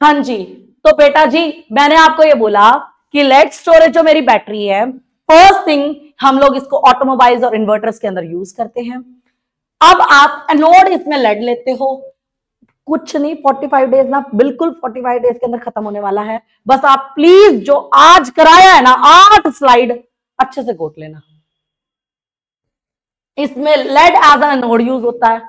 हाँ जी, तो बेटा जी मैंने आपको ये बोला कि लेड स्टोरेज जो मेरी बैटरी है, फर्स्ट थिंग हम लोग इसको ऑटोमोबाइल्स और इन्वर्टर्स के अंदर यूज करते हैं। अब आप एनोड इसमें लेड लेते हो, कुछ नहीं 45 डेज ना, बिल्कुल 45 डेज के अंदर खत्म होने वाला है। बस आप प्लीज जो आज कराया है ना 8 स्लाइड अच्छे से गोट लेना। इसमें lead as an anode use होता है,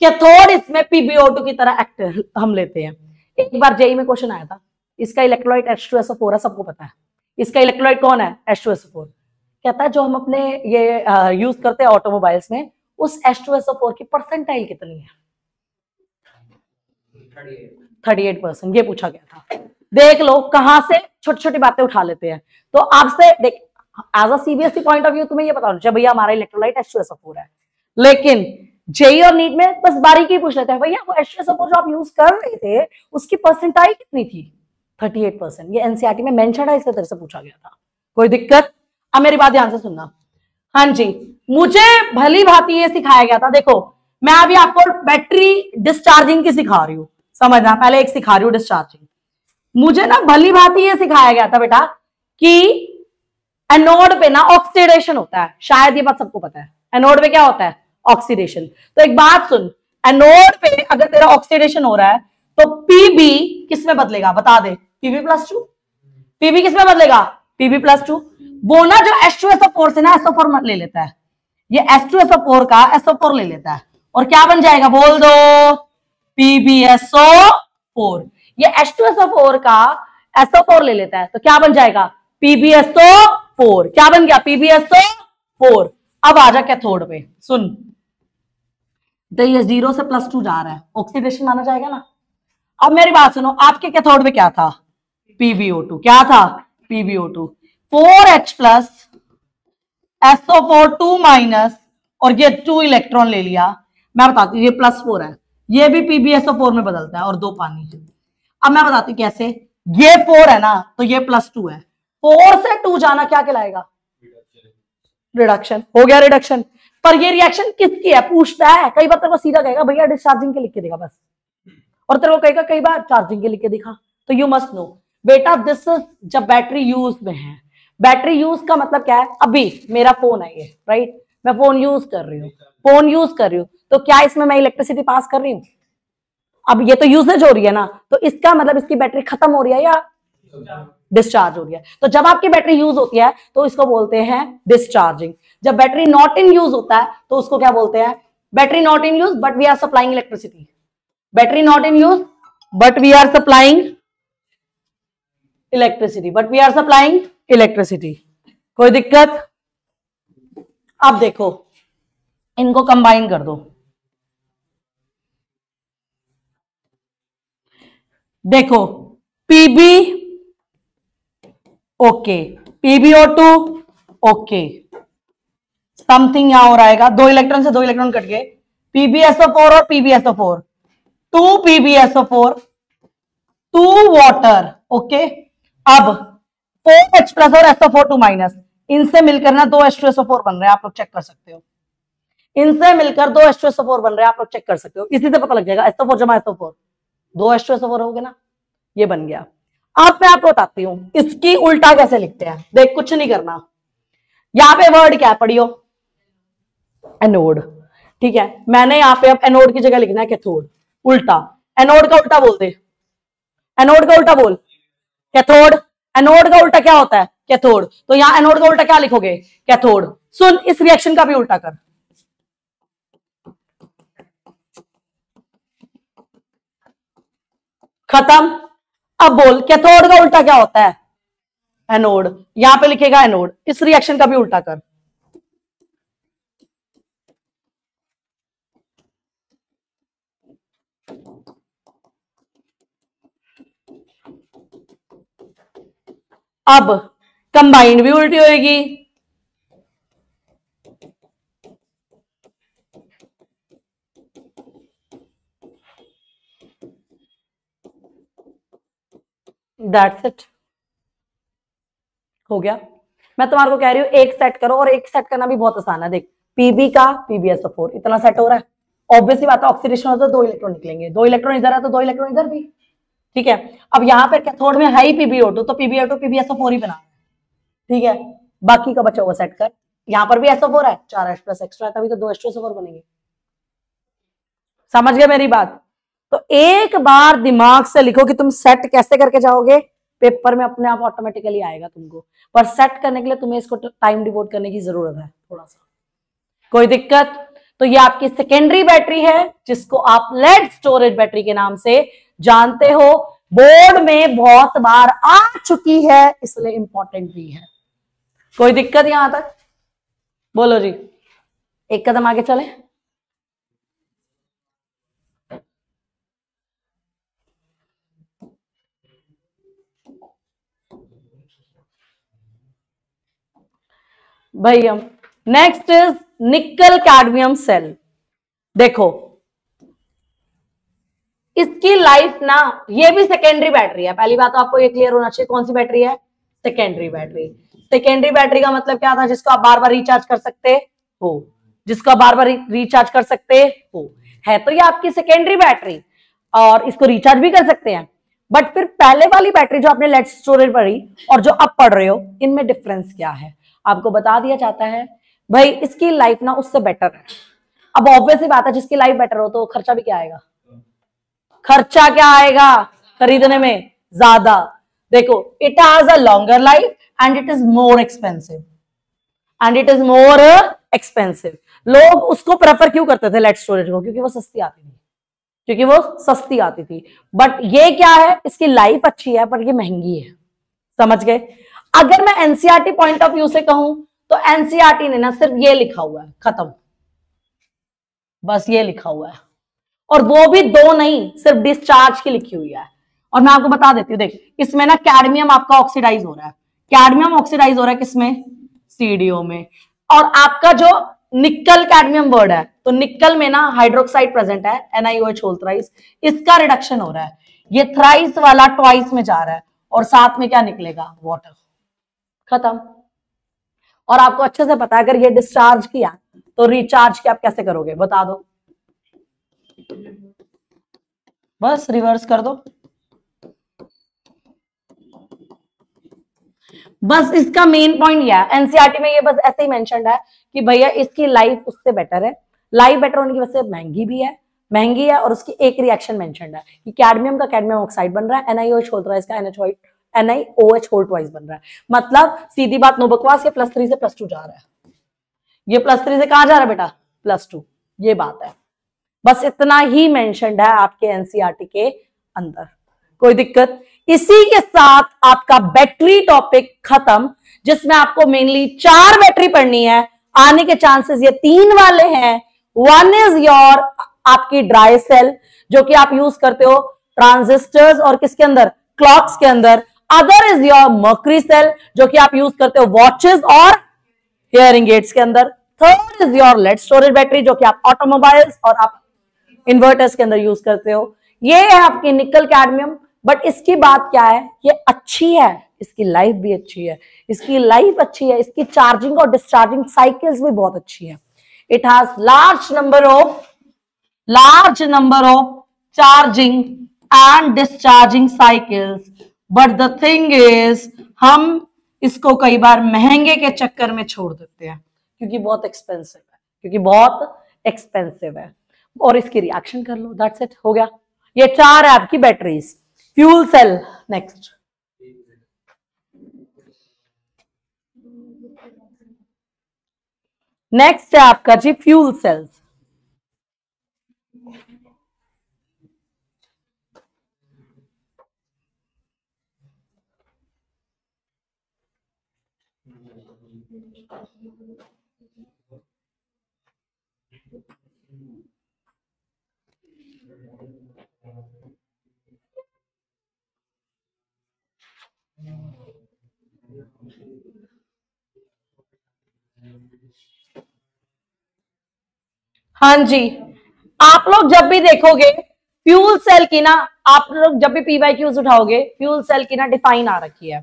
कैथोड इसमें पीबीओ2 की तरह एक्ट हम लेते हैं। एक बार जेई में क्वेश्चन आया था, इसका इलेक्ट्रोलाइट H2SO4 है, सबको पता है। इसका इलेक्ट्रोलाइट कौन है? H2SO4। कहता है जो हम अपने ये यूज करते हैं ऑटोमोबाइल्स में, उस H2SO4 की परसेंटाइल कितनी है? 38%। ये पूछा गया था। देख लो कहां से छोटी छोटी बातें उठा लेते हैं। तो आपसे देख, as a CBSE point of view तुम्हें ये पता होना चाहिए भैया हमारा इलेक्ट्रोलाइट H2SO4 है, लेकिन जेई और नीट में बस बारीकी पूछ लेते हैं भैया वो H2SO4 जो आप यूज कर रहे थे उसकी परसेंटाइल कितनी थी? 38%। ये एनसीईआरटी में मेंशन है, इससे तरह से पूछा गया था। कोई दिक्कत? अब मेरी बात ध्यान से सुनना। हाँ जी, मुझे भली भांति ये सिखाया गया था। देखो मैं अभी आपको बैटरी डिस्चार्जिंग की सिखा रही हूं, समझना। पहले एक सिखा रही हूं डिस्चार्जिंग। मुझे ना भली भांति ये सिखाया गया था बेटा कि एनोड पे ना ऑक्सीडेशन होता है, शायद ये बात सबको पता है। एनोड पे क्या होता है? ऑक्सीडेशन। तो एक बात सुन, एनोड पे अगर तेरा ऑक्सीडेशन हो रहा है तो पीबी किस में बदलेगा? बता दे। Pb+2। पीबी किस में बदलेगा? Pb+2। वो ना जो H2SO4 से ना SO4 ले लेता है, ये H2SO4 का SO4 ले लेता है और क्या बन जाएगा? बोल दो। PbSO4। ये H2SO4 का SO4 ले लेता है तो क्या बन जाएगा? PbSO4। क्या बन गया? PbSO4। अब आ जा कैथोड पे, सुन। तो ये 0 से +2 जा रहा है, ऑक्सीडेशन माना जाएगा ना। अब मेरी बात सुनो, आपके कैथोड में क्या था? PbO2। क्या था? PbO2। 4H प्लस SO4 2- और ये 2 इलेक्ट्रॉन ले लिया। मैं बताती हूँ, ये +4 है, ये भी PbSO4 में बदलता है और 2 पानी। अब मैं बताती हूँ कैसे। ये 4 है ना तो ये +2 है, 4 से 2 जाना क्या कहलाएगा? रिडक्शन। हो गया रिडक्शन। पर ये रिएक्शन किसकी है पूछता है। कई बार तेरे को सीधा कहेगा भैया डिस्चार्जिंग के लिख के देगा बस, और तेरे को कहेगा कई बार चार्जिंग के लिख के दिखा। तो यू मस्ट नो बेटा दिस इज जब बैटरी यूज में है। बैटरी यूज का मतलब क्या है? अभी मेरा फोन है ये, राइट, मैं फोन यूज कर रही हूँ, फोन यूज कर रही हूँ, तो क्या इसमें मैं इलेक्ट्रिसिटी पास कर रही हूँ? अब ये तो यूसेज हो रही है ना, तो इसका मतलब इसकी बैटरी खत्म हो रही है या डिस्चार्ज हो रही है? तो जब आपकी बैटरी यूज होती है तो इसको बोलते हैं डिस्चार्जिंग। जब बैटरी नॉट इन यूज होता है तो उसको क्या बोलते हैं? Battery not in use but we are supplying electricity. Battery not in use but we are supplying electricity, but we are supplying electricity. कोई दिक्कत? अब देखो इनको कंबाइन कर दो। देखो Pb okay, PbO2 okay, something यहां हो रहेगा, 2 इलेक्ट्रॉन से 2 इलेक्ट्रॉन कट गए। PbSO4 और PbSO4, 2 PbSO4 2 वाटर। ओके, अब 4H प्लस और SO4 2-, इनसे मिलकर ना 2 H2SO4 बन रहे हैं, आप लोग चेक कर सकते हो। इनसे मिलकर 2 H2SO4 बन रहे हैं, आप लोग चेक कर सकते हो। इसी से पता लग जाएगा SO4 जमा SO4 2 H2SO4 हो गया ना, ये बन गया। अब मैं आपको बताती हूं इसकी उल्टा कैसे लिखते हैं। देख कुछ नहीं करना, यहां पे वर्ड क्या पढ़ियो? एनोड। ठीक है, मैंने यहां पे अब एनोड की जगह लिखना है कैथोड। उल्टा, एनोड का उल्टा बोल दे। एनोड का उल्टा बोल कैथोड। एनोड का उल्टा क्या होता है? कैथोड। तो यहां एनोड का उल्टा क्या लिखोगे? कैथोड। सुन इस रिएक्शन का भी उल्टा कर। खत्म। अब बोल कैथोड का उल्टा क्या होता है? एनोड। यहां पे लिखेगा एनोड। इस रिएक्शन का भी उल्टा कर। अब कंबाइंड भी उल्टी होगी। दैट्स इट, हो गया। मैं तुम्हारे को कह रही हूं एक सेट करो, और एक सेट करना भी बहुत आसान है। देख पीबी का PbSO4 इतना सेट हो रहा है, ऑब्वियसली बात है ऑक्सीडेशन हो तो 2 इलेक्ट्रॉन निकलेंगे, 2 इलेक्ट्रॉन इधर है तो 2 इलेक्ट्रॉन इधर भी। ठीक है। अब यहाँ पर कैथोड में है ही PbO2, तो PbO2 PbSO4 ही बना है, ठीक है। बाकी का बचा हुआ सेट कर, यहाँ पर भी SO4 है, 4H प्लस एक्स्ट्रा है, तभी तो 2 H2SO4 बनेंगे। समझ गए मेरी बात? तो एक बार दिमाग से लिखो कि तुम सेट कैसे करके जाओगे, पेपर में अपने आप ऑटोमेटिकली आएगा तुमको, पर सेट करने के लिए तुम्हें इसको टाइम डिवोट करने की जरूरत है थोड़ा सा। कोई दिक्कत? तो ये आपकी सेकेंडरी बैटरी है, जिसको आप लेड स्टोरेज बैटरी के नाम से जानते हो, बोर्ड में बहुत बार आ चुकी है, इसलिए इंपॉर्टेंट भी है। कोई दिक्कत यहां तक? बोलो जी, एक कदम आगे चले। भाई हम next is nickel cadmium cell. देखो इसकी लाइफ ना, ये भी सेकेंडरी बैटरी है, पहली बात तो आपको ये क्लियर होना चाहिए, कौन सी बैटरी है? Secondary battery. सेकेंडरी बैटरी का मतलब क्या था? जिसको आप बार बार रिचार्ज कर सकते हो, जिसको आप बार बार रिचार्ज कर सकते हो, है तो ये आपकी सेकेंडरी बैटरी, और इसको रिचार्ज भी कर सकते हैं। बट फिर पहले वाली बैटरी जो आपने लेड स्टोरेज पढ़ी और जो अब पढ़ रहे हो, इनमें डिफरेंस क्या है आपको बता दिया जाता है। भाई इसकी लाइफ ना उससे बेटर है। अब ऑब्वियसली बात है, जिसकी लाइफ बेटर हो तो खर्चा भी क्या आएगा? खर्चा क्या आएगा खरीदने में? ज्यादा। देखो it has a longer life and it is more expensive, and it is more expensive. लोग उसको प्रेफर क्यों करते थे लेड स्टोरेज को? क्योंकि वो सस्ती आती थी, क्योंकि वो सस्ती आती थी। बट ये क्या है, इसकी लाइफ अच्छी है पर ये महंगी है। समझ गए? अगर मैं एनसीईआरटी पॉइंट ऑफ व्यू से कहूं तो एनसीईआरटी ने ना सिर्फ ये लिखा हुआ है, खत्म, बस ये लिखा हुआ है, और वो भी दो नहीं, सिर्फ डिस्चार्ज की लिखी हुई है। और मैं आपको बता देती हूँ, देख इसमें ना कैडमियम आपका ऑक्सीडाइज हो रहा है, कैडमियम ऑक्सीडाइज हो रहा है किसमें? सीडीओ में। और आपका जो निकल कैडमियम वर्ड है, तो निकल में ना हाइड्रोक्साइड प्रेजेंट है, NiOH होल थ्राइस, इसका रिडक्शन हो रहा है, ये थ्राइस वाला ट्वाइस में जा रहा है, और साथ में क्या निकलेगा? वाटर। खत्म। और आपको अच्छे से पता है अगर ये डिस्चार्ज किया तो रिचार्ज क्या आप कैसे करोगे? बता दो, बस रिवर्स कर दो। बस इसका मेन पॉइंट यह है, एनसीईआरटी में ये बस ऐसे ही मेंशन्ड है कि भैया इसकी लाइफ उससे बेटर है, लाइफ बेटर होने की वजह से महंगी है, और उसकी एक रिएक्शन मेंशन्ड है कि कैडमियम का कैडमियम ऑक्साइड बन रहा है, NiOH होल थ्राइस का NiOH होल ट्वाइस बन रहा है। मतलब सीधी बात, नो बकवास, ये +3 से +2 जा रहा है, ये +3 से कहां जा रहा है बेटा? +2। ये बात है, बस इतना ही मेंशन्ड है आपके एनसीईआरटी के अंदर। कोई दिक्कत? इसी के साथ आपका बैटरी टॉपिक खत्म, जिसमें आपको मेनली 4 बैटरी पढ़नी है। आने के चांसेस ये 3 वाले हैं। वन इज योर आपकी ड्राई सेल, जो कि आप यूज करते हो ट्रांजिस्टर्स और किसके अंदर? क्लॉक्स के अंदर। Other is your mercury cell, जो कि आप यूज करते हो वॉचेस और हियरिंग एड्स के अंदर। Third is your lead storage battery, जो कि आप ऑटोमोबाइल्स और आप इन्वर्टर्स के अंदर यूज करते हो। ये है आपकी निकल कैडमियम। बट इसकी बात क्या है, ये अच्छी है, इसकी लाइफ भी अच्छी है, इसकी लाइफ अच्छी है, इसकी चार्जिंग और डिस्चार्जिंग साइकिल्स भी बहुत अच्छी है। It has large number of charging and discharging cycles. But the thing is, हम इसको कई बार महंगे के चक्कर में छोड़ देते हैं, क्योंकि बहुत एक्सपेंसिव है, और इसकी रिएक्शन कर लो, दैट्स इट, हो गया। ये 4 है आपकी batteries. Fuel cell next. Next है आपका जी फ्यूल सेल्स। हाँ जी, आप लोग जब भी देखोगे फ्यूल सेल की ना, आप लोग जब भी PYQs उठाओगे, फ्यूल सेल की ना डिफाइन आ रखी है।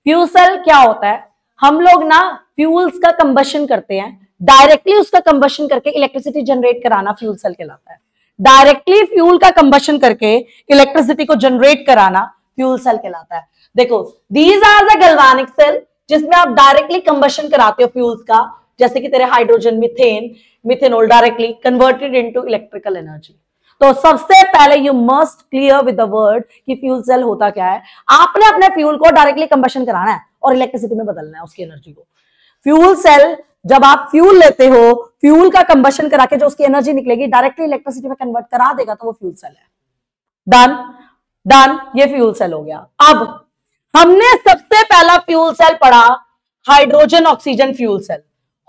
फ्यूल सेल क्या होता है? हम लोग ना फ्यूल्स का कंबशन करते हैं, डायरेक्टली उसका कंबशन करके इलेक्ट्रिसिटी जनरेट कराना फ्यूल सेल कहलाता है। डायरेक्टली फ्यूल का कंबशन करके इलेक्ट्रिसिटी को जनरेट कराना फ्यूल सेल कहलाता है। देखो, these are the galvanic cell जिसमें आप डायरेक्टली कंबशन कराते हो फ्यूल्स का, जैसे कि तेरे hydrogen, methane, methanol directly converted into electrical energy. तो सबसे पहले you must clear with the word कि फ्यूल सेल होता क्या है। आपने अपने फ्यूल को डायरेक्टली कंबशन कराना है और इलेक्ट्रिसिटी में बदलना है उसकी एनर्जी को। फ्यूल सेल, जब आप फ्यूल लेते हो, फ्यूल का कंबशन करा के जो उसकी एनर्जी निकलेगी डायरेक्टली इलेक्ट्रिसिटी में कन्वर्ट करा देगा, तो वो फ्यूल सेल है। डन डन, ये फ्यूल सेल हो गया। अब हमने सबसे पहला फ्यूल सेल पढ़ा हाइड्रोजन ऑक्सीजन फ्यूल सेल।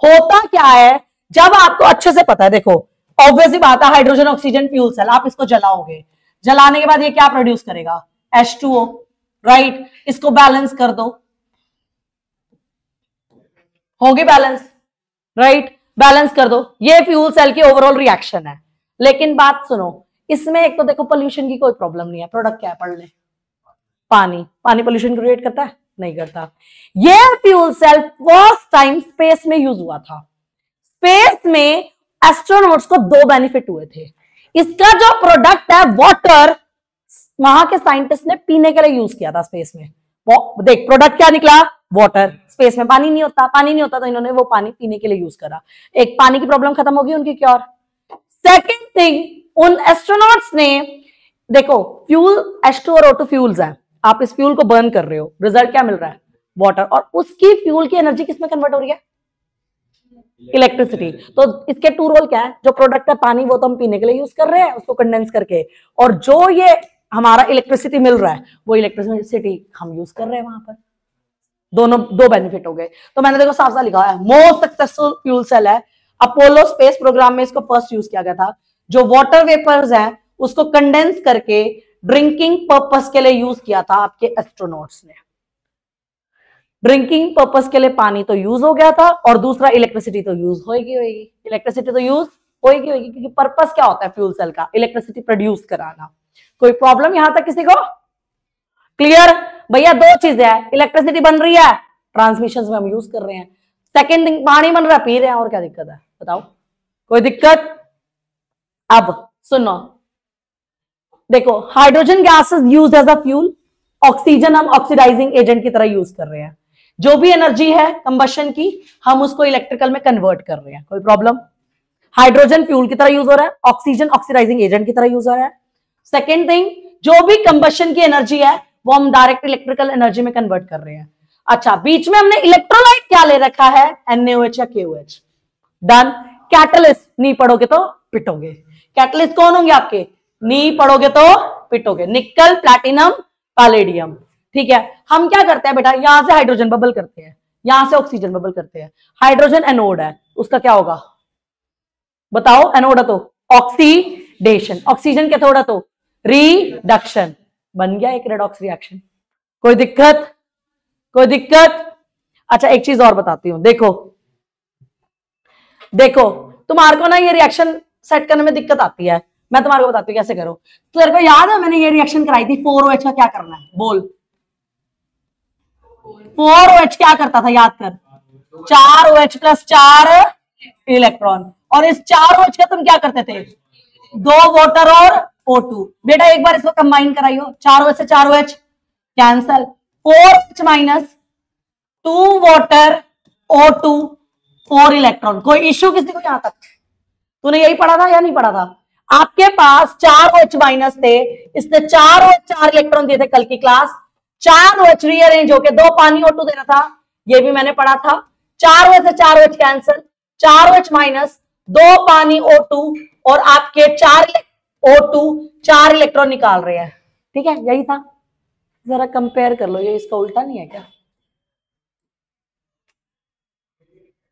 होता क्या है, जब आपको अच्छे से पता है, देखो ऑब्वियसली बात है, हाइड्रोजन ऑक्सीजन फ्यूल सेल, आप इसको जलाओगे, जलाने के बाद ये क्या प्रोड्यूस करेगा, H2O, राइट। इसको बैलेंस कर दो, होगी बैलेंस, राइट, बैलेंस कर दो। ये फ्यूल सेल की ओवरऑल रिएक्शन है। लेकिन बात सुनो, इसमें एक तो देखो पोल्यूशन की कोई प्रॉब्लम नहीं है। प्रोडक्ट क्या है, पढ़ ले, पानी। पानी पोल्यूशन क्रिएट करता है, नहीं करता। ये fuel cell first time space में यूज हुआ था। स्पेस में एस्ट्रोनॉट्स को 2 बेनिफिट हुए थे। इसका जो प्रोडक्ट है वाटर, वहां के साइंटिस्ट ने पीने के लिए यूज किया था स्पेस में। देख प्रोडक्ट क्या निकला, वाटर। स्पेस में पानी नहीं होता, पानी नहीं होता तो इन्होंने वो पानी पीने के लिए यूज करा। एक पानी की प्रॉब्लम खत्म होगी उनकी, क्योर। सेकेंड थिंग, उन एस्ट्रोनॉट्स ने, देखो फ्यूल H2 और O2 फ्यूल्स हैं, आप इस फ्यूल को बर्न कर रहे हो, रिजल्ट क्या मिल रहा है, वाटर। और उसकी फ्यूल की एनर्जी किसमें कन्वर्ट हो रही है, इलेक्ट्रिसिटी। तो इसके 2 रोल क्या है, जो प्रोडक्ट है पानी वो तो हम पीने के लिए यूज कर रहे हैं उसको कंडेंस करके, और जो ये हमारा इलेक्ट्रिसिटी मिल रहा है वो इलेक्ट्रिसिटी हम यूज कर रहे हैं वहां पर। दोनों 2 बेनिफिट हो गए। तो मैंने देखो साफ साफ लिखा है, मोस्ट सक्सेसफुल फ्यूल सेल है। अपोलो स्पेस प्रोग्राम में इसको फर्स्ट यूज किया गया था। जो वाटर वेपर्स है उसको कंडेंस करके ड्रिंकिंग पर्पस के लिए यूज किया था आपके एस्ट्रोनॉट्स ने। ड्रिंकिंग पर्पस के लिए पानी तो यूज हो गया था, और दूसरा इलेक्ट्रिसिटी तो यूज होगी, इलेक्ट्रिसिटी तो यूज होगी, क्योंकि पर्पस क्या होता है फ्यूल सेल का, इलेक्ट्रिसिटी प्रोड्यूस कराना। कोई प्रॉब्लम यहां तक किसी को, क्लियर भैया। 2 चीजें है, इलेक्ट्रिसिटी बन रही है, ट्रांसमिशन में हम यूज कर रहे हैं। सेकेंड थिंग, पानी बन रहा है, पी रहे हैं, और क्या दिक्कत है बताओ, कोई दिक्कत। अब सुनो, देखो hydrogen gas is used as a fuel, oxygen हम ऑक्सीडाइजिंग एजेंट की तरह यूज कर रहे हैं। जो भी एनर्जी है कंबशन की, हम उसको इलेक्ट्रिकल में कन्वर्ट कर रहे हैं, कोई प्रॉब्लम। हाइड्रोजन फ्यूल की तरह यूज हो रहा है, ऑक्सीजन ऑक्सीडाइजिंग एजेंट की तरह यूज हो रहा है। सेकेंड थिंग, जो भी कंबशन की एनर्जी है वो हम डायरेक्ट इलेक्ट्रिकल एनर्जी में कन्वर्ट कर रहे हैं। अच्छा, बीच में हमने इलेक्ट्रोलाइट क्या ले रखा है, NaOH या KOH। डन। कैटलिस्ट, नहीं पढ़ोगे तो पिटोगे। कैटलिस्ट कौन होंगे आपके, नहीं पढ़ोगे तो पिटोगे। निकल, प्लैटिनम, पैलेडियम। ठीक है, हम क्या करते हैं बेटा, यहां से हाइड्रोजन बबल करते हैं, यहां से ऑक्सीजन बबल करते हैं। हाइड्रोजन एनोड है, उसका क्या होगा बताओ, एनोड है तो ऑक्सीडेशन, ऑक्सीजन कैथोड है तो रिडक्शन। बन गया एक रेडॉक्स रिएक्शन, कोई दिक्कत, कोई दिक्कत। अच्छा, एक चीज और बताती हूं, देखो देखो तुम्हारे को ना ये रिएक्शन सेट करने में दिक्कत आती है, मैं तुम्हारे को बताती हूँ कैसे करो। तो तेरे को याद है मैंने ये रिएक्शन कराई थी, 4OH का क्या करना है बोल। 4OH क्या करता था, याद कर, 4OH + 4 इलेक्ट्रॉन, और इस 4OH का तुम क्या करते थे, 2 वाटर और O2। बेटा एक बार इसको कंबाइन कराइयो, 4OH से 4OH cancel, 4OH - 2 water O2 4 electron. कोई इश्यू किसी को यहां तक, तूने यही पढ़ा था या नहीं पढ़ा था। आपके पास 4OH- थे, इसने 4OH 4 इलेक्ट्रॉन दिए थे कल की क्लास। 4OH रीअरेंज होके 2 पानी O2 देना था, ये भी मैंने पढ़ा था। 4OH से 4OH कैंसल, 4OH - 2 पानी O2, और आपके 4 O2 4 इलेक्ट्रॉन निकाल रहे हैं। ठीक है, यही था। जरा कंपेयर कर लो, ये इसका उल्टा नहीं है क्या,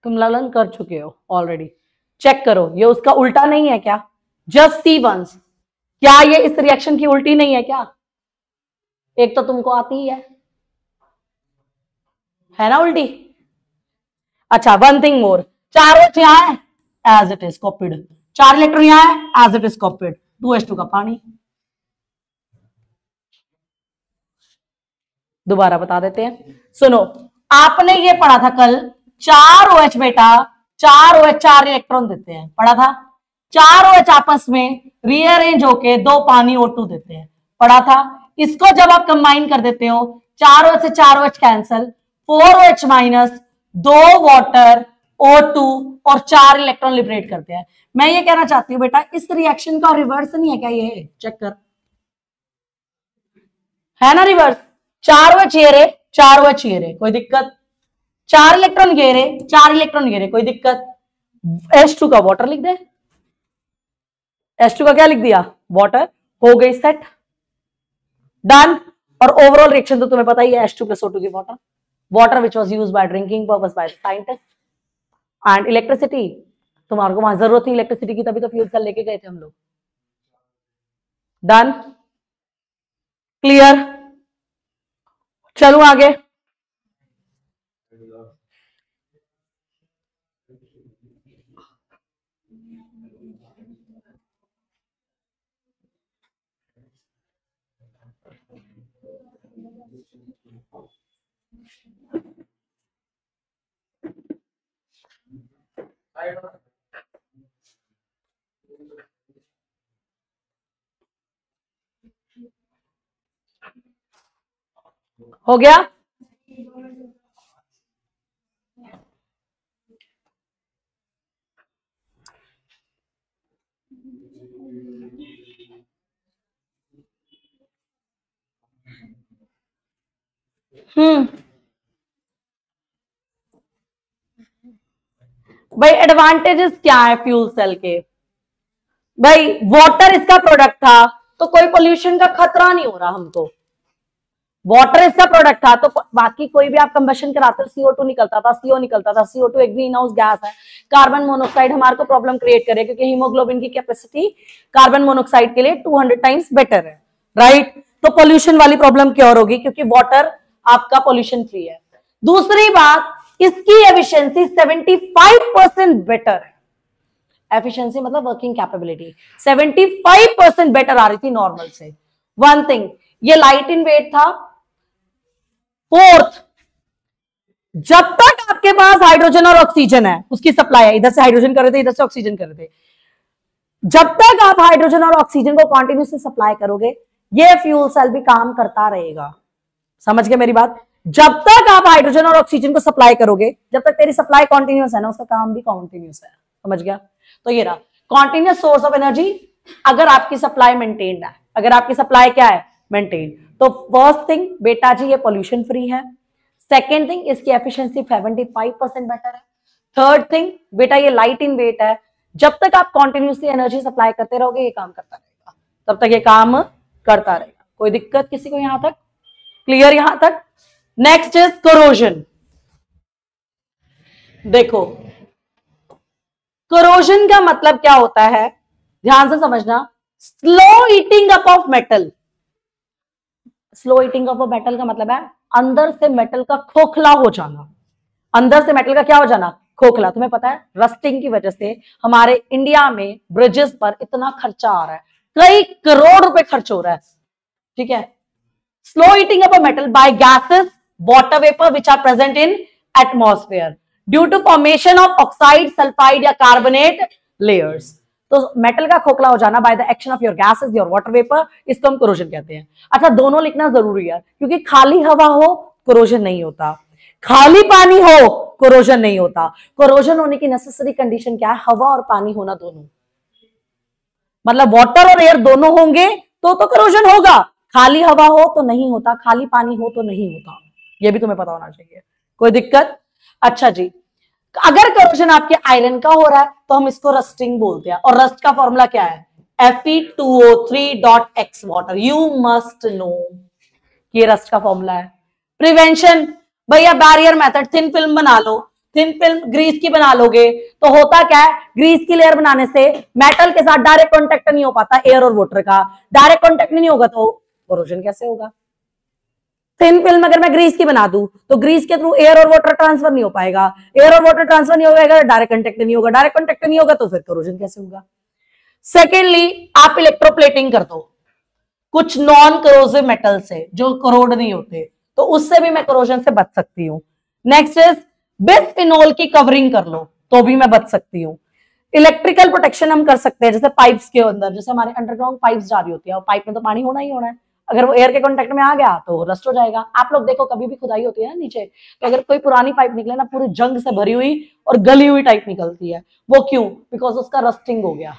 तुम लर्न कर चुके हो ऑलरेडी, चेक करो, ये उसका उल्टा नहीं है क्या, जस्ट सी वंस। क्या ये इस रिएक्शन की उल्टी नहीं है क्या, एक तो तुमको आती ही है ना उल्टी। अच्छा, 1 थिंग मोर, 4OH यहां है as it is copied, 4 electron यहां है as it is copied, 2H2 का पानी। दोबारा बता देते हैं, सुनो, आपने ये पढ़ा था कल, 4OH बेटा, 4OH 4 इलेक्ट्रॉन देते हैं, पढ़ा था। चार OH आपस में रीअरेंज होके 2 पानी O2 देते हैं, पढ़ा था। इसको जब आप कंबाइन कर देते हो, 4 OH से 4 OH cancel, 4 OH minus 2 water O2 और 4 इलेक्ट्रॉन लिबरेट करते हैं। मैं ये कहना चाहती हूँ बेटा, इस रिएक्शन का रिवर्स नहीं है क्या? ये चेक कर, है ना रिवर्स। 4 OH ये रे, 4 OH ये रे, कोई दिक्कत। 4 इलेक्ट्रॉन ये रे, 4 इलेक्ट्रॉन ये रे, कोई दिक्कत। H2 का वाटर लिख दे, H2 का क्या लिख दिया? वाटर। हो गई सेट, डन। और ओवरऑल रिएक्शन तो तुम्हें पता ही है, H2 + O2 की water, water which was used by drinking purpose by scientist. And electricity, तुम्हारे को वहां जरूरत थी इलेक्ट्रिसिटी की, तभी तो फ्यूल सेल लेके गए थे हम लोग। Done, clear. चलो आगे। हो गया? भाई एडवांटेजेस क्या है फ्यूल सेल के? भाई वाटर इसका प्रोडक्ट था तो कोई पोल्यूशन का खतरा नहीं हो रहा हमको। वाटर इसका प्रोडक्ट था तो बाकी कोई भी आप कंबशन कराते हो, CO2 निकलता था, CO निकलता था। CO2 एक ग्रीन हाउस गैस है। कार्बन मोनोऑक्साइड हमारे को प्रॉब्लम क्रिएट करे, क्योंकि हीमोग्लोबिन की कैपेसिटी कार्बन मोनोऑक्साइड के लिए 200 टाइम्स बेटर है, राइट। तो पोल्यूशन वाली प्रॉब्लम क्योर होगी, क्योंकि वाटर आपका पोल्यूशन फ्री है। दूसरी बात, इसकी एफिशिएंसी 75% बेटर है। एफिशिएंसी मतलब वर्किंग कैपेबिलिटी 75% बेटर आ रही थी नॉर्मल से। वन थिंग, ये लाइट इन वेट था। फोर्थ, जब तक आपके पास हाइड्रोजन और ऑक्सीजन है, उसकी सप्लाई है, इधर से हाइड्रोजन कर रहे थे, इधर से ऑक्सीजन कर रहे थे, जब तक आप हाइड्रोजन और ऑक्सीजन को कॉन्टिन्यूसली सप्लाई करोगे, ये फ्यूल सेल भी काम करता रहेगा। समझ गए मेरी बात? जब तक आप हाइड्रोजन और ऑक्सीजन को सप्लाई करोगे, जब तक तेरी सप्लाई कॉन्टिन्यूस है ना, उसका काम भी कॉन्टिन्यूस है। समझ गया? तो ये रहा कॉन्टिन्यूस सोर्स ऑफ एनर्जी, अगर आपकी सप्लाई मेंटेन्ड है। अगर आपकी सप्लाई क्या है? मेंटेन। तो फर्स्ट थिंग बेटा जी, ये पोल्यूशन फ्री है। सेकेंड थिंग, इसकी एफिशिएंसी 75% बेटर है। थर्ड थिंग बेटा, ये लाइट इन वेट है। जब तक आप कॉन्टिन्यूसली एनर्जी सप्लाई करते रहोगे, ये काम करता रहेगा, तब तक ये काम करता रहेगा। कोई दिक्कत किसी को यहां तक? क्लियर यहां तक? Next is corrosion. देखो कोरोजन का मतलब क्या होता है, ध्यान से समझना। Slow eating up of metal. Slow eating of metal का मतलब है अंदर से मेटल का खोखला हो जाना। अंदर से मेटल का क्या हो जाना? खोखला। तुम्हें पता है रस्टिंग की वजह से हमारे इंडिया में ब्रिजेस पर इतना खर्चा आ रहा है, कई करोड़ रुपए खर्च हो रहा है, ठीक है। Slow eating up metal by gases, water vapour which are present in atmosphere due to formation of oxide, sulphide या कार्बोनेट लेयर्स। तो मेटल का खोखला हो जाना by the action of your gases, your water vapour, इसको हम corrosion कहते हैं। अच्छा, दोनों लिखना जरूरी है, क्योंकि खाली हवा हो कोरोजन नहीं होता, खाली पानी हो कोरोजन नहीं होता। कोरोजन होने की नेसेसरी कंडीशन क्या है? हवा और पानी होना दोनों, मतलब वाटर और एयर दोनों होंगे तो कोरोजन होगा। खाली हवा हो तो नहीं होता, खाली पानी हो तो नहीं होता। ये भी तुम्हें पता होना चाहिए। कोई दिक्कत? अच्छा जी, अगर कोरोजन आपके आयरन का हो रहा है तो हम इसको रस्टिंग बोलते हैं। और रस्ट का फॉर्मूला क्या है? Fe2O3.x water. You must know, ये रस्ट का फॉर्मूला है। प्रिवेंशन, भैया बैरियर मेथड, थिन फिल्म बना लो। थिन फिल्म ग्रीस की बना लोगे तो होता क्या है, ग्रीस की लेयर बनाने से मेटल के साथ डायरेक्ट कांटेक्ट नहीं हो पाता एयर और वाटर का। डायरेक्ट कांटेक्ट नहीं होगा तो कोरोजन कैसे होगा? थिन फिल्म अगर मैं ग्रीस की बना दूं तो ग्रीस के थ्रू एयर और वाटर ट्रांसफर नहीं हो पाएगा, एयर और वाटर ट्रांसफर नहीं होगा, डायरेक्ट कांटेक्ट नहीं होगा, डायरेक्ट कांटेक्ट नहीं होगा तो फिर कोरोजन कैसे होगा? सेकेंडली, आप इलेक्ट्रोप्लेटिंग कर दो कुछ नॉन करोसिव मेटल से जो करोड नहीं होते, तो उससे भी मैं कोरोजन से बच सकती हूँ। नेक्स्ट इज बिस्फिनोल की कवरिंग कर लो तो भी मैं बच सकती हूँ। इलेक्ट्रिकल प्रोटेक्शन हम कर सकते हैं, जैसे पाइप्स के अंदर, जैसे हमारे अंडरग्राउंड पाइप्स जा रही होती है और पाइप में तो पानी होना ही होना है, अगर वो एयर के कांटेक्ट में आ गया तो रस्ट हो जाएगा। आप लोग देखो कभी भी खुदाई होती है ना नीचे, तो अगर कोई पुरानी पाइप निकले ना, पूरी जंग से भरी हुई और गली हुई टाइप निकलती है, वो क्यों? बिकॉज उसका रस्टिंग हो गया।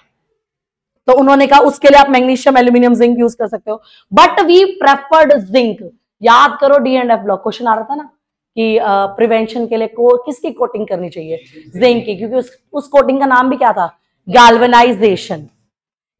तो उन्होंने कहा उसके लिए आप मैग्नीशियम, एल्यूमिनियम, जिंक यूज कर सकते हो, बट वी प्रेफर्ड जिंक। याद करो D&F ब्लॉक क्वेश्चन आ रहा था ना कि प्रिवेंशन के लिए किसकी कोटिंग करनी चाहिए? जिंक की, क्योंकि उस कोटिंग का नाम भी क्या था? Galvanisation.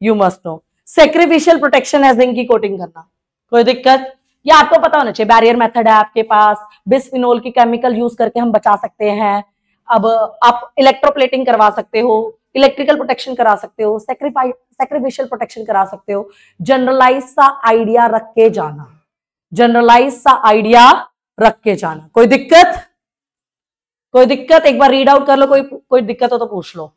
You must know sacrificial protection है जिंक की कोटिंग करना। कोई दिक्कत? ये आपको पता होना चाहिए। बैरियर मेथड है आपके पास, बिस्फिनोल की केमिकल यूज करके हम बचा सकते हैं। अब आप इलेक्ट्रोप्लेटिंग करवा सकते हो, इलेक्ट्रिकल प्रोटेक्शन करा सकते हो, सैक्रिफिशियल प्रोटेक्शन करा सकते हो। जनरलाइज सा आइडिया रख के जाना, जनरलाइज सा आइडिया रख के जाना। कोई दिक्कत? कोई दिक्कत? एक बार रीड आउट कर लो, कोई दिक्कत हो तो पूछ लो।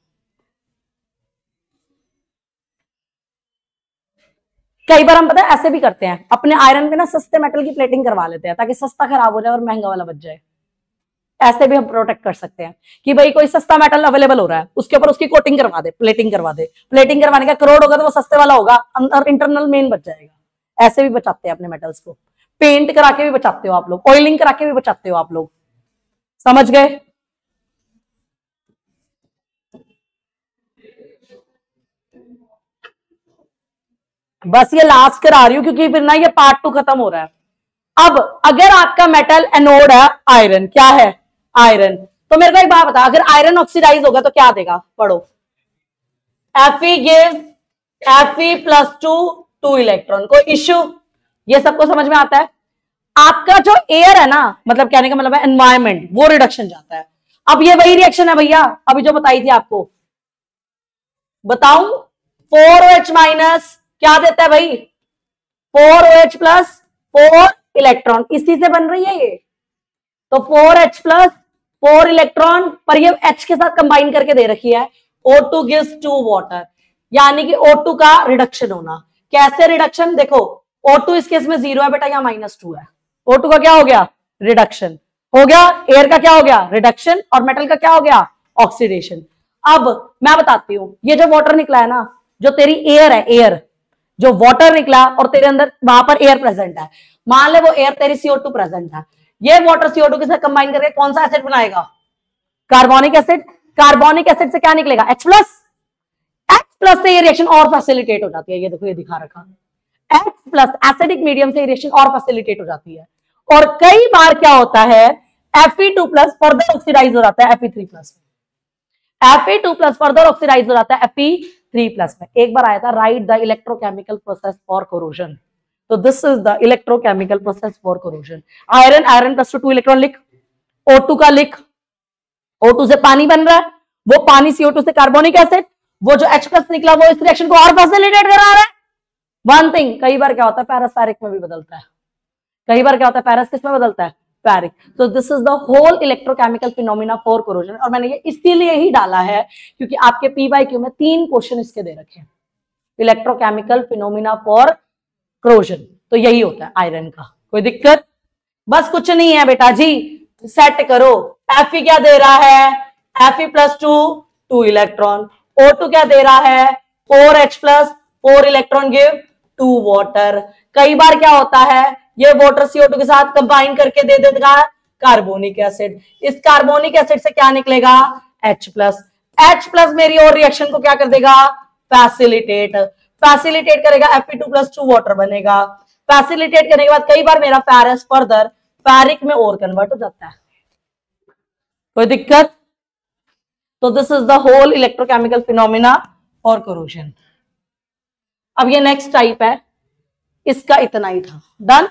कई बार हम पता है ऐसे भी करते हैं, अपने आयरन पे ना सस्ते मेटल की प्लेटिंग करवा लेते हैं ताकि सस्ता खराब हो जाए और महंगा वाला बच जाए। ऐसे भी हम प्रोटेक्ट कर सकते हैं कि भाई कोई सस्ता मेटल अवेलेबल हो रहा है, उसके ऊपर उसकी कोटिंग करवा दे, प्लेटिंग करवा दे। प्लेटिंग करवाने का करोड़ होगा तो वो सस्ते वाला होगा, अंदर इंटरनल मेन बच जाएगा। ऐसे भी बचाते हैं अपने मेटल्स को। पेंट करा के भी बचाते हो आप लोग, ऑयलिंग करा के भी बचाते हो आप लोग। समझ गए? बस ये लास्ट करा रही हूं क्योंकि फिर ना ये पार्ट 2 खत्म हो रहा है। अब अगर आपका मेटल एनोड है आयरन, क्या है? आयरन। तो मेरे को एक बात बता, अगर आयरन ऑक्सीडाइज होगा तो क्या देगा? पढ़ो। Fe gives Fe+2 electron. कोई इश्यू? ये सबको समझ में आता है? आपका जो एयर है ना, मतलब कहने का मतलब है एनवायरमेंट, वो रिडक्शन जाता है। अब ये वही रिएक्शन है भैया अभी जो बताई थी आपको। बताऊं? 4OH माइनस क्या देता है भाई? 4OH प्लस 4 इलेक्ट्रॉन, इसी से बन रही है ये। तो 4H प्लस 4 इलेक्ट्रॉन, पर ये H के साथ कंबाइन करके दे रखी है। O2 gives 2 वाटर, यानी कि O2 का रिडक्शन होना। कैसे रिडक्शन? देखो O2 इस केस में 0 है बेटा, यहां -2 है। O2 का क्या हो गया? रिडक्शन हो गया। एयर का क्या हो गया? रिडक्शन। और मेटल का क्या हो गया? ऑक्सीडेशन। अब मैं बताती हूं, ये जो वाटर निकला है ना, जो तेरी एयर है, एयर जो वाटर निकला और तेरे अंदर वहां पर एयर प्रेजेंट है, मान ले वो एयर तेरी CO2 प्रेजेंट है, ये वाटर CO2 के साथ कंबाइन करके कौन सा एसिड बनाएगा? Carbonic acid. कार्बोनिक एसिड से क्या निकलेगा? H plus. H प्लस से ये रिएक्शन और फैसिलिटेट हो जाती है। ये देखो, ये दिखा रखा, H प्लस एसिडिक मीडियम से रिएक्शन और फैसिलिटेट हो जाती है। और कई बार क्या होता है, Fe2 प्लस फर्दर ऑक्सीडाइज हो जाता है Fe3 प्लस में। Fe2 प्लस फर्दर ऑक्सीडाइज हो जाता है Fe3 प्लस में। एक बार आया था, right the electrochemical process for corrosion. So this is the electrochemical process for corrosion. Iron +2 electron लिख, O2 का लिख, O2 से पानी बन रहा है, वो पानी CO2 से कार्बोनिक एसिड, वो जो H प्लस निकला वो इस रिएक्शन को और फैसिलिटेट करा रहा है। वन थिंग, कई बार क्या होता है पैरस पैरिक में भी बदलता है। कई बार क्या होता है पैरस किस में बदलता है? पैरिक। तो this is the whole electrochemical phenomena for corrosion. और मैंने ये इसलिए ही डाला है क्योंकि आपके PYQ में 3 क्वेश्चन इसके दे रखे हैं, इलेक्ट्रोकेमिकल फिनोमिना फॉर कोरोजन। तो यही होता है आयरन का। कोई दिक्कत? बस कुछ नहीं है बेटा जी, सेट करो। Fe क्या दे रहा है? Fe+2 electron. O2 क्या दे रहा है? 4H plus 4 electron give 2 water. कई बार क्या होता है, ये वाटर CO2 के साथ कंबाइन करके दे देगा कार्बोनिक एसिड। इस कार्बोनिक एसिड से क्या निकलेगा? H plus. H प्लस मेरी और रिएक्शन को क्या कर देगा? फैसिलिटेट। फैसिलिटेट करेगा, Fe2+2 वाटर बनेगा। फैसिलिटेट करने के बाद कई बार मेरा पैरस फर्दर पैरिक में और कन्वर्ट हो जाता है। कोई दिक्कत? तो this is the whole electrochemical phenomena for corrosion. अब ये नेक्स्ट टाइप है, इसका इतना ही था। डन।